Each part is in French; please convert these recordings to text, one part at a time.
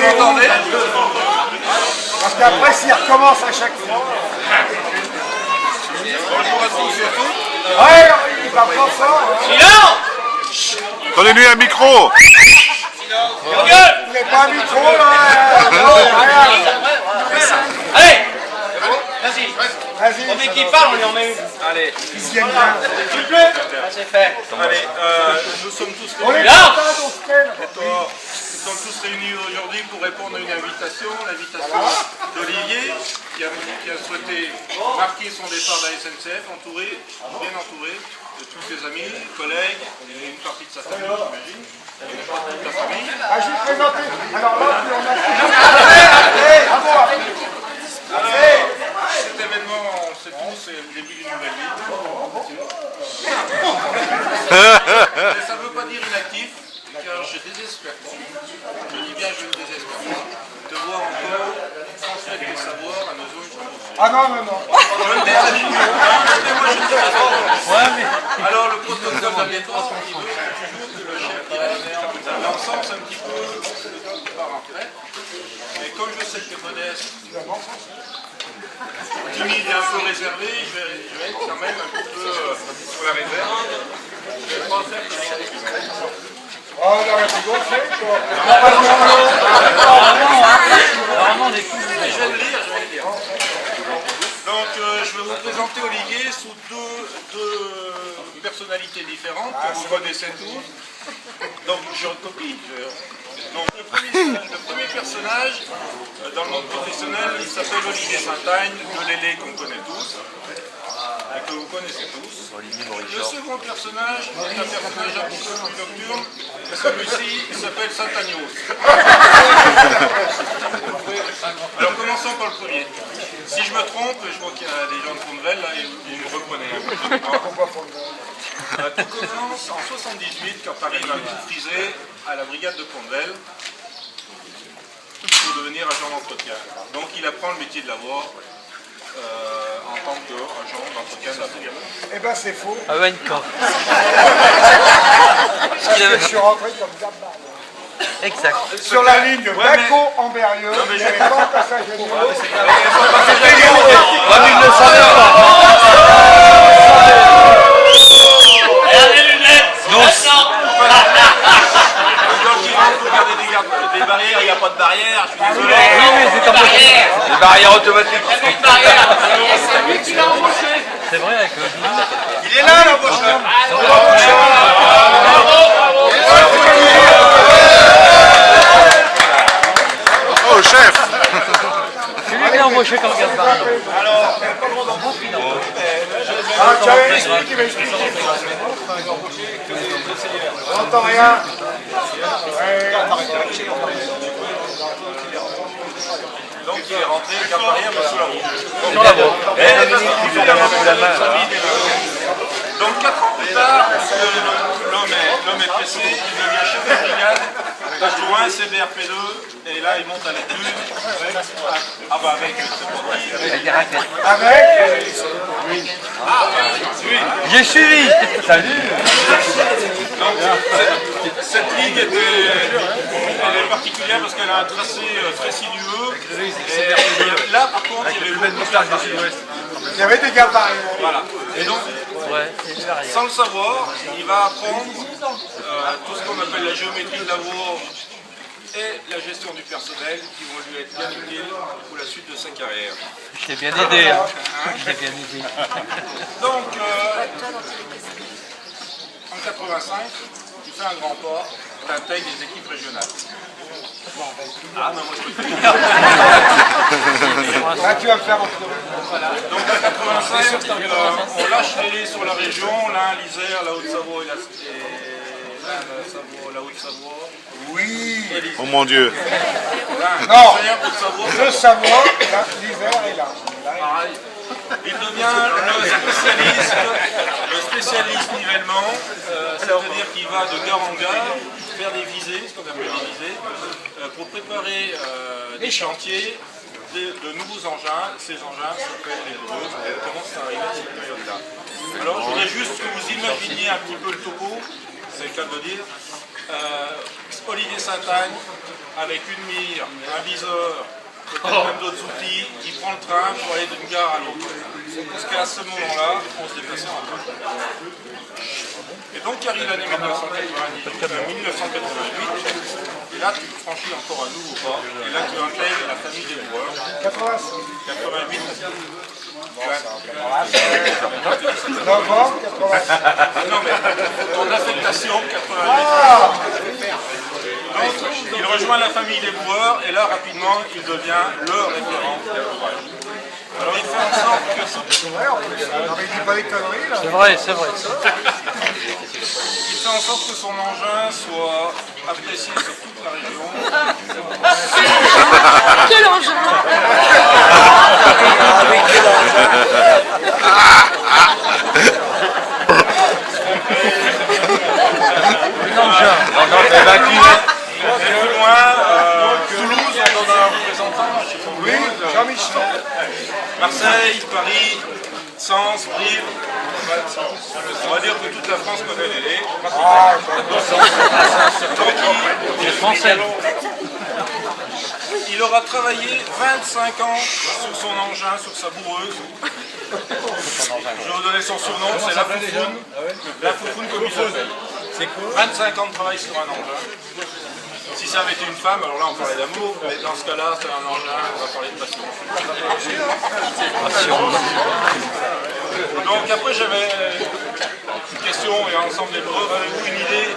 entendez? Parce qu'après, s'il recommence à chaque fois... Bonjour à tous et à toutes. Ouais, il va pas fort. Silence! Donnez-lui un micro. Il n'est pas un micro, là. Non, rien. Allez! Vas-y, Vas-y. on dit qui parle, on y en met une. Allez. Ils se viennent bien. S'il vous plaît. C'est fait. Allez, nous sommes tous On est réunis. contents, on se calme. Nous sommes tous réunis aujourd'hui pour répondre à une invitation, l'invitation d'Olivier qui a souhaité marquer son départ de la SNCF, bien entouré de tous ses amis, collègues, et une partie de sa famille, j'imagine, et une partie de ta famille. Ah, je vais te présenter. Alors là, puis on a... Bravo. Alors, cet événement, on sait tous, c'est le début d'une nouvelle vie. Mais ça ne veut pas dire inactif, car je désespère pas. Je dis bien je ne désespère pas de voir encore transmettre le savoir à nos autres. Ah non, non, non. Je ne désespère pas. Alors le protocole d'aviatoire, il veut toujours que le chef directeur, l'ensemble c'est un petit peu le gars qui part en retraite. Mais comme je sais que Modeste, timide et un peu réservé, je vais être quand même un petit peu sur la réserve. Je ne vais pas faire que ça. Oh, on aurait pu gonfler, quoi. Normalement, les coups. Je vais le lire, je vais le lire. Donc je vais vous présenter Olivier sous deux personnalités différentes que vous connaissez tous. Donc je recopie. Donc le premier personnage dans le monde professionnel, il s'appelle Olivier Saint-Agne, de Lélé qu'on connaît tous, et que vous connaissez tous. Le second personnage est un personnage un petit peu plus nocturne, celui-ci il s'appelle Saint-Agnos. Alors commençons par le premier. Si je me trompe, je vois qu'il y a des gens de Fondevel là, et vous me reprenez. Tout commence en 78 quand arrive un coup frisé à la brigade de Fondevel pour devenir agent d'entretien. Donc il apprend le métier de la voix en tant qu'agent d'entretien de la brigade. Eh ben, c'est faux. Ah ouais, une corde. Je suis rentré comme ça. Exact. Sur la ligne de Baco-Amberieux, il n'y avait pas de passage à niveau. Regardez les lunettes. Non. Donc il rentre pour garder des barrières, il n'y a pas de barrière, je suis désolé. Oui, mais c'est un peu les barrières automatiques. Une barrière. C'est lui qui l'a embauché. C'est vrai avec Il est là l'embaucheur. Oh, chef. c'est lui qui l'a embauché comme Gaspard. Ah, tu avais expliqué, qui m'a expliqué. On n'entend rien. Donc il est rentré, il n'a rien mais sous la roue. Sur la voie. Donc 4 ans plus tard, l'homme est pressé, il devient chef de brigade, adjoint CBRP2, et là il monte à l'étude avec Avec des raquettes. Avec J'ai suivi. Salut. Donc cette ligne elle est particulière parce qu'elle a un tracé très sinueux. Et là par contre il y avait le même moustache du sud-ouest. il y avait des gabarits. Voilà. Et donc, Ouais, c'est une barrière. sans le savoir, il va apprendre tout ce qu'on appelle la géométrie de la voie et la gestion du personnel qui vont lui être bien utiles pour la suite de sa carrière. Je t'ai bien aidé. Hein. Je t'ai bien aidé. Donc, en 85, tu fais un grand pas, tu intègres les équipes régionales. Ah non, moi je peux pas. Là, tu vas me faire Donc en 85, on lâche les sur la région, l'Ain, l'Isère, la Haute-Savoie et la Haute-Savoie. Oui. Oh mon Dieu. Non. Haute-Savoie. Le Savoie, l'hiver est là. Pareil. Il devient le spécialiste nivellement, c'est-à-dire qu'il va de gare en gare faire des visées, ce qu'on appelle des visées, pour préparer des chantiers de nouveaux engins. Ces engins s'appellent les dreuses, et on commence à arriver à cette période-là. Alors je voudrais juste que vous imaginiez un petit peu le topo, c'est le cas de le dire. Olivier Saint-Agne, avec une mire, un viseur, peut-être même d'autres outils, qui prend le train pour aller d'une gare à l'autre. Parce qu'à ce moment-là, on se déplaçait en train. Et donc arrive l'année 1988, et là tu franchis encore un nouveau pas, et là tu intègres la famille des boueurs. 88. Non mais ton affectation 88. Donc il rejoint la famille des boueurs et là rapidement il devient le référent. Alors il fait en sorte que C'est vrai, c'est vrai. il fait en sorte que son engin soit apprécié sur toute la région. Quel engin! Plus loin, Toulouse, on donne un représentant, je sais pas où. Oui, Jean-Michel. Marseille, Paris, Sens, Brive. On va dire que toute la France connaît les laits. C'est français. Il aura travaillé 25 ans sur son engin, sur sa boureuse. Je vais vous donner son surnom, c'est la Foufoune. La Foufoune comme il l'appelle. C'est cool. 25 ans de travail sur un engin. Si ça avait été une femme, alors là on parlait d'amour, mais dans ce cas-là, c'est un engin, on va parler de passion. Donc après j'avais une question et ensemble des preuves, avez-vous une idée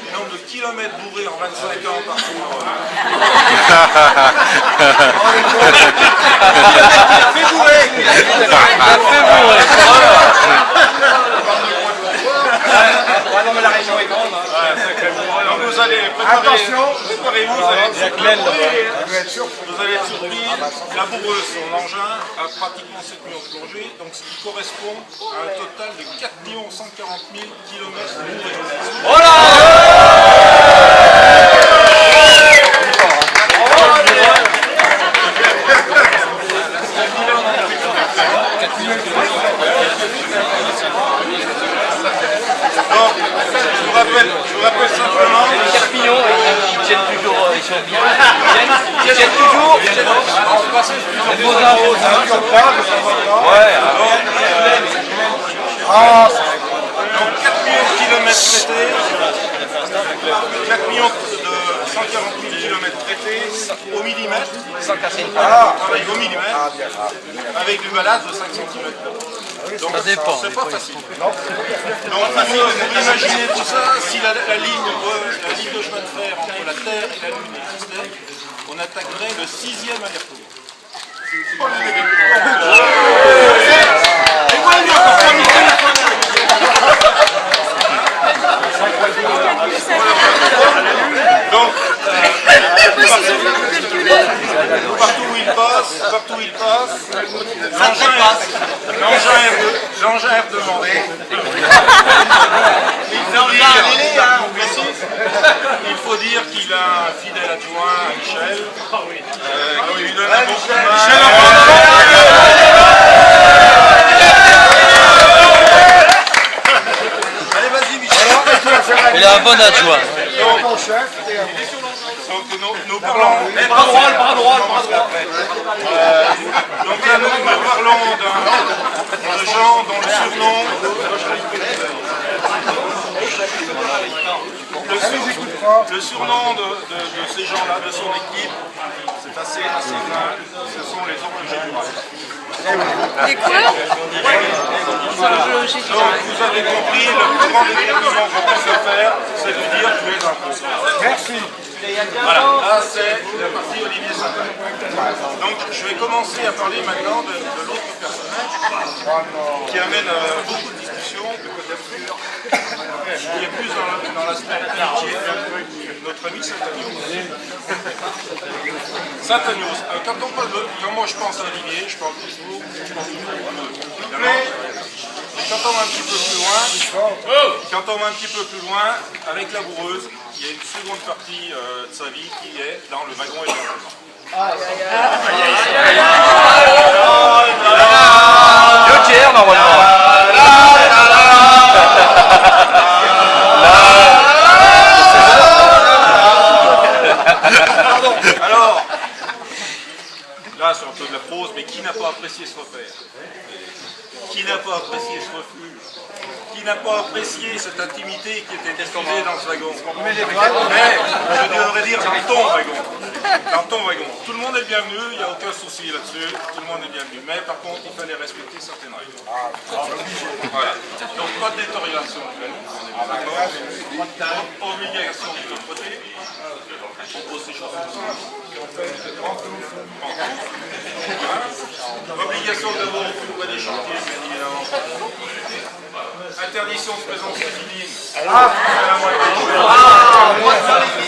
du nombre de kilomètres bourrés en 25 ans par jour? Fais bourrer. Non mais la région est grande. Donc vous allez préparez-vous, vous allez être surpris. La boureuse, son engin, a pratiquement 7 millions de plongées, donc ce qui correspond à un total de 4 140 000 km bourrés. Je vous rappelle simplement. Les Carpignons, ils tiennent toujours, ils sont bien. Ils tiennent toujours. C'est vos infos. Ouais. Donc 4 millions de kilomètres traités, 4 millions de 140 000 kilomètres traités au millimètre, travail au millimètre, avec une balade de 5 cm. Donc Ça dépend. c'est pas facile. Donc pour imaginer tout ça, si la ligne de chemin de fer entre la Terre et la Lune existait, on attaquerait le 6e aller-retour. Donc, partout où il passe, l'engin est demandé. Il faut dire qu'il a un fidèle adjoint, Michel, qui lui donne un bon coup de main. Allez, vas-y, Michel. Il a un bon adjoint. Donc nous parlons. Donc là, nous parlons de gens dont le surnom. Le surnom de ces gens-là, de son équipe, c'est assez vague. Ce sont les horlogers du rail. Les quoi? Donc vous avez compris, le plus grand développement qu'on puisse faire, c'est de dire tu es un peu. Merci. Voilà, là c'est la partie Olivier Saint-Denis. Donc je vais commencer à parler maintenant de l'autre personnage qui amène beaucoup de discussions, qui est plus dans l'aspect amitié, notre ami Saint-Agnos. Saint-Agnos, quand moi je pense à Olivier, je pense toujours évidemment. Quand on va un petit peu plus loin, avec la boureuse, il y a une seconde partie de sa vie qui est dans le wagon et le Deux tiers normalement. Pardon. pas apprécié ce refuge? Qui n'a pas apprécié cette intimité qui était diffusée dans ce wagon? Mais je devrais dire dans ton wagon. Dans ton wagon. Tout le monde est bienvenu, il n'y a aucun souci là-dessus. Tout le monde est bienvenu. Mais par contre, il fallait respecter certaines règles. Voilà. Donc pas de détérioration du wagon. Obligation de protéger. On pose ces choses ensemble. Obligation de vous trouver des chantiers, bien évidemment. Interdiction de présence féminine.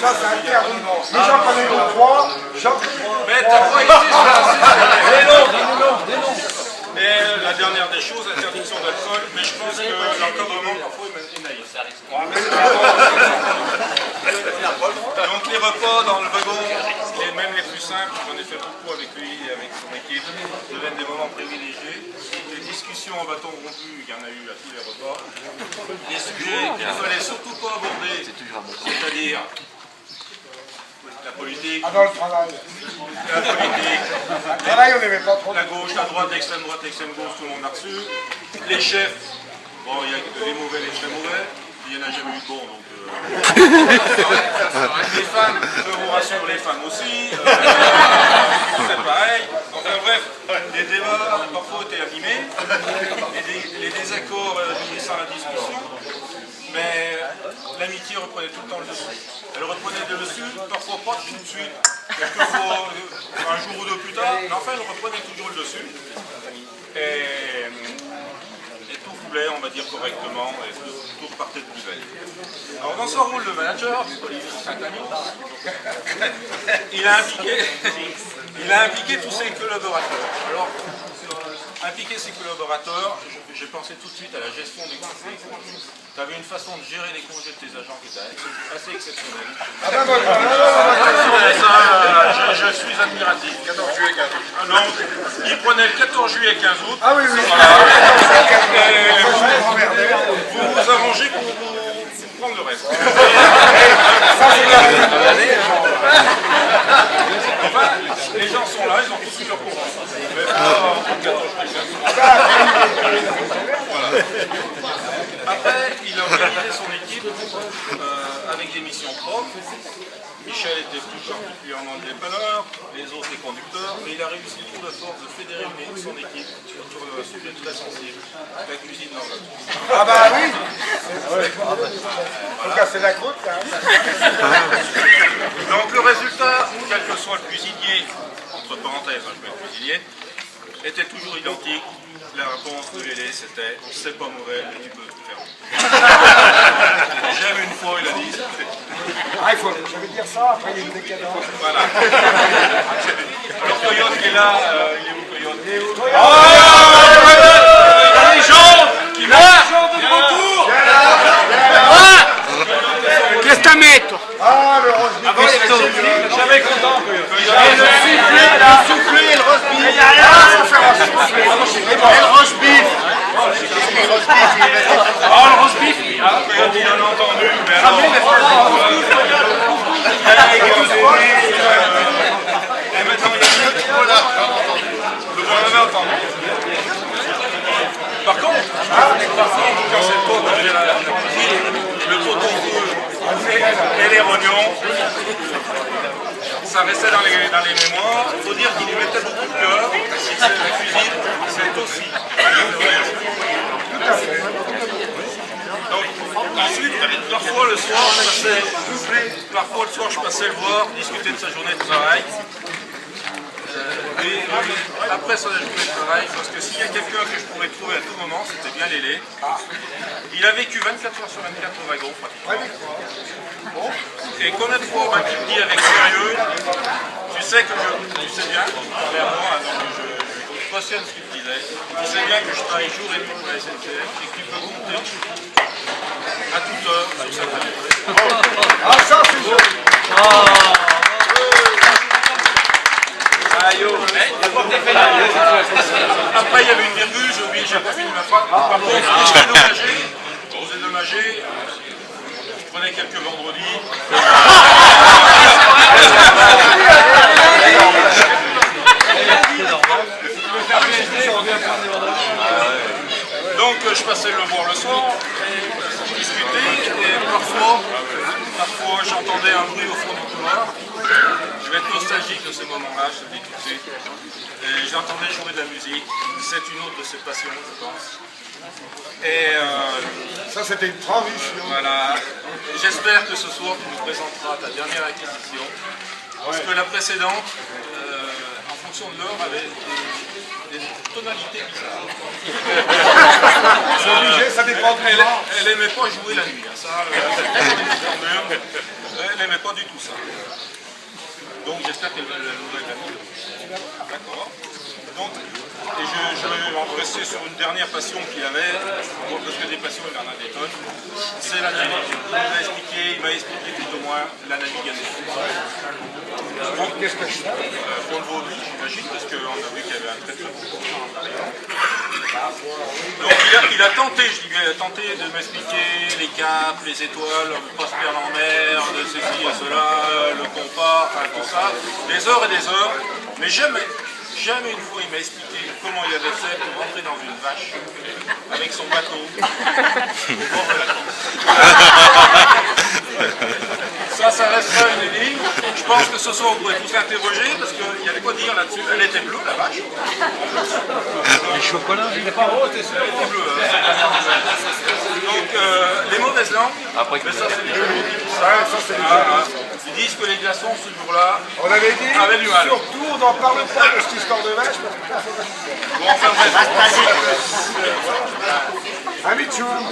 Ça, c'est interdit. Les gens qu'on est au 3, Mais t'as pas été sur la Et la dernière des choses, interdiction d'alcool, mais je pense que l'encadrement parfois est naïf. Donc les repas dans le wagon, même les plus simples, j'en ai fait beaucoup avec lui et avec son équipe, deviennent des moments privilégiés. Les discussions en bâton rompu, il y en a eu à tous les repas. Les sujets qu'il ne fallait surtout pas aborder, c'est-à-dire la politique, dans le travail. la politique, Le travail, on n'aimait pas trop. la gauche, la droite, l'extrême gauche, tout le monde a reçu. Les chefs, bon, il y a les mauvais, les très mauvais. Il n'y en a jamais eu de bon, donc... Les femmes, je vous rassure, les femmes aussi. C'est pareil. Enfin bref, les débats parfois étaient animés. Les désaccords nourrissant la discussion. Mais l'amitié reprenait tout le temps le dessus. Elle reprenait le dessus, parfois pas tout de suite. Quelquefois, un jour ou deux plus tard. Mais enfin, elle reprenait toujours le dessus. Et tout coulait, on va dire, correctement, et tout repartait de plus belle. Alors dans son rôle de manager, Olivier Saint-Agneau, il a impliqué tous ses collaborateurs. Alors, impliquer ses collaborateurs, j'ai pensé tout de suite à la gestion des congés. Tu avais une façon de gérer les congés de tes agents qui était assez exceptionnelle. Je suis admiratif. 14 juillet, 15 août. Non, il prenait le 14 juillet, 15 août. Ah oui, oui. Vous vous arrangez pour prendre le reste. Enfin, les gens sont là, ils ont tous eu leur confiance. Mais pas le 14 juillet, 15 août. Après, il a organisé son équipe avec des missions propres. Michel était plus particulièrement le dépanneur, les autres les conducteurs, mais il a réussi le tour de force de fédérer son équipe autour d'un sujet très sensible, la cuisine dans le... Ah bah oui. Faut casser la croûte, là. Donc le résultat, quel que soit le cuisinier, entre parenthèses, je mets le cuisinier, était toujours identique. La réponse de Lélé, c'était « c'est pas mauvais, mais tu peux tout faire ». J'aime une fois, il a dit. Ah, il faut, je vais dire ça, après il y a une décadence. Voilà. Alors Coyote qui est là, il est où Coyote? Il est où Coyote? Oh, les gens qui marchent de retour. Testamento. Ah, le rose beef. Jamais content Coyote. Le soufflé et le rose beef. Il y a rien à faire un soufflé. Et le rose beef. Oh, le roast beef. Coyote, il en a entendu, mais alors... Et maintenant, il y a le bon avait entendu. Par contre, quand c'est pas dans la cuisine, le poton rouge et les rognons, ça restait dans les mémoires. Il faut dire qu'il y mettait beaucoup de cœur. Si c'est la cuisine, c'est aussi. Donc, ensuite, parfois le soir, je passais le voir, discuter de sa journée de travail. Et après sa journée de travail, parce que s'il y a quelqu'un que je pourrais trouver à tout moment, c'était bien Lélé. Il a vécu 24 heures sur 24 au wagon, pratiquement. Et combien de fois on m'a dit avec sérieux, tu sais bien, clairement, je cautionne ce qu'il disait, tu sais bien que je travaille jour et nuit pour la SNCF et que tu peux compter à toute heure sur cette année. Ah, ça, c'est joli. Après, il y avait une virgule, j'ai oublié, j'ai pas fini ma phrase. Par contre, je vous ai dédommagé, je prenais quelques vendredis. un bruit au fond du couloir. Je vais être nostalgique de ces moments-là, je te le dis tout de suite. Et j'entendais jouer de la musique. C'est une autre de ses passions, je pense. Et Ça, c'était une transition. voilà. J'espère que ce soir, tu nous présenteras ta dernière acquisition. Parce que la précédente, en fonction de l'heure, avait des tonalités bizarres. C'est obligé, ça dépend du genre. Elle aimait pas jouer la nuit, hein, ça, elle aimait pas du tout ça. Donc j'espère qu'elle va la nouvelle amie. D'accord. Donc, et je vais rester sur une dernière passion qu'il avait, parce que des passions il en a des tonnes, c'est la navigation. Il m'a expliqué plus ou moins la navigation. Qu'est-ce que je fais Pour le vaudou, j'imagine, parce qu'on a vu qu'il y avait un très très beau en arrière. Donc il a tenté, je dis bien, il a tenté de m'expliquer les caps, les étoiles, ne pas se perdre en mer, de ceci et cela, le compas, enfin tout ça, des heures et des heures, mais jamais une fois il m'a expliqué comment il avait fait pour rentrer dans une vache avec son bateau au bord de la Corse. Ça restera une énigme. Je pense que ce soir, vous pourrez tous l'interroger parce qu'il y avait quoi dire là-dessus. Elle était bleue, la vache. Les chocolats, Elle était bleue. Donc, les mauvaises langues, mais ça, c'est les ils disent que les glaçons, ce jour-là, On avait dit, avait du mal. surtout, on n'en parle pas de cette histoire de vache, parce que là, c'est Bon, enfin bref. un Mitchoum.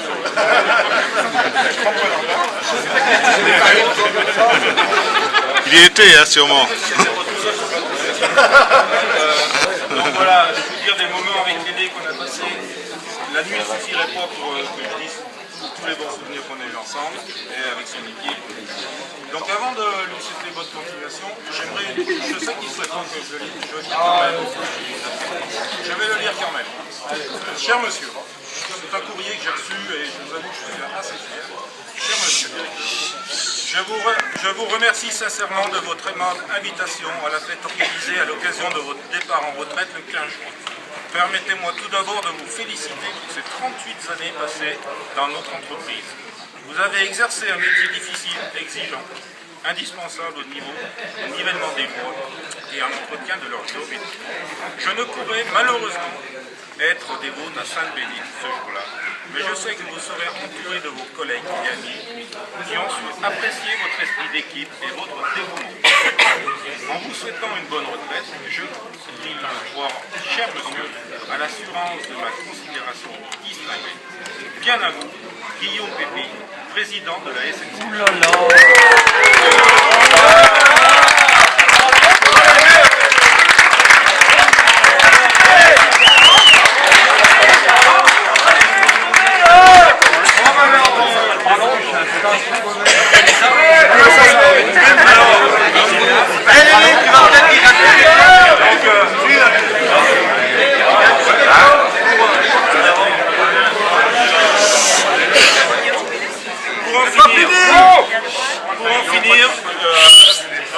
Il y était, hein, sûrement. Donc voilà, je peux dire des moments avec Dédé qu'on a passés. La nuit ne suffirait pas pour que je dise tous les bons souvenirs qu'on a eu ensemble et avec son équipe. Donc avant de lui souhaiter bonne continuation, j'aimerais, je sais qu'il souhaite que je le lise quand même. Je vais le lire quand même. Cher monsieur, c'est un courrier que j'ai reçu et je vous avoue que je suis assez fier. Cher monsieur, je vous remercie sincèrement de votre aimable invitation à la fête organisée à l'occasion de votre départ en retraite le 15 juin. Permettez-moi tout d'abord de vous féliciter pour ces 38 années passées dans notre entreprise. Vous avez exercé un métier difficile, exigeant, indispensable au nivellement des voies et à l'entretien de leur géométrie. Je ne pourrais malheureusement être dévote à Sainte-Bénite ce jour-là, mais je sais que vous serez entouré de vos collègues et amis qui ont su apprécier votre esprit d'équipe et votre dévouement. En vous souhaitant une bonne retraite, je vous dis croire, cher monsieur, à l'assurance de ma considération distinguée. Bien à vous, Guillaume Pépine, président de la SNCF. Pour en finir,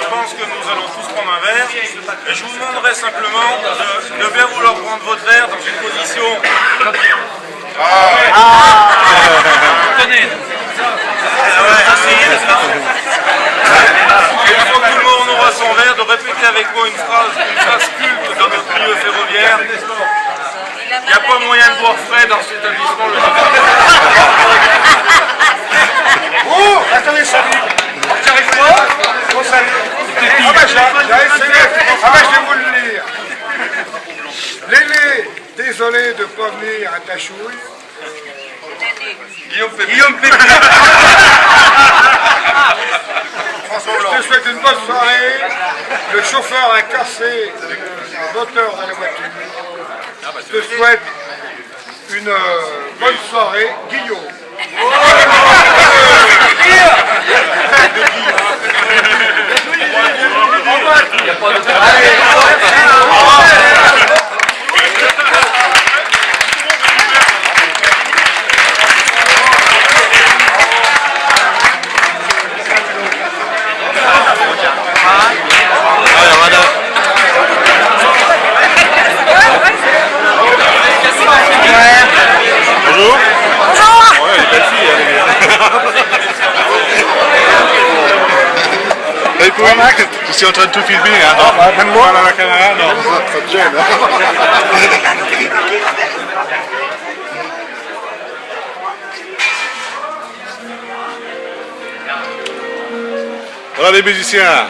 je pense que nous allons tous prendre un verre et je vous demanderai simplement de bien vouloir prendre votre verre dans une position. Tenez. Une fois que tout le monde aura son verre, de répéter avec moi une phrase culte dans notre milieu ferroviaire. Il n'y a pas moyen de boire frais dans cet établissement. Oh, attendez, salut. Tu arrives quoi? Bon, salut. Ah bah, j'ai essayé. Ah bah, je vais vous le lire. Lélé, désolé de ne pas venir à ta chouille. Guillaume Pépin. Je te souhaite une bonne soirée. Le chauffeur a cassé le moteur de la voiture. Je te souhaite une bonne soirée, Guillaume. Bonjour. Ouais, elle est belle fille, elle est bien. aussi en train de tout filmer. Hein. Même moi. Voilà la caméra, non. Ça te gêne, hein. Voilà les musiciens.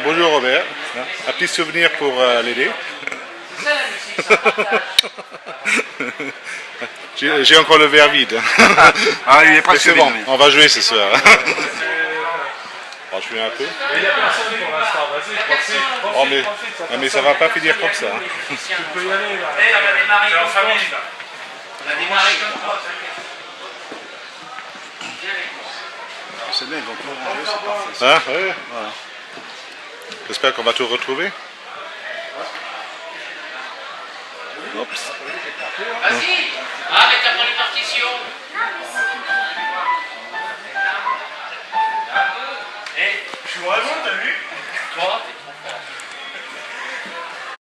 Bonjour Robert. Un petit souvenir pour l'aider. J'ai encore le verre vide. Ah, il est Mais presque c'est bon, vide. on va jouer ce soir. Alors, je fais un peu. Il n'y a personne pour l'instant, vas-y, profite. Oh, mais ça va pas finir comme ça. Hein. Tu peux y aller là. On a démarré comme ça. On a démarré comme ça. C'est bien, ils vont tout ranger, c'est parfait. Hein, ouais. Voilà. J'espère qu'on va tout retrouver. Oups. Vas-y. Ah, mais t'as pas les partitions. Eh, je suis vraiment, t'as vu? Toi?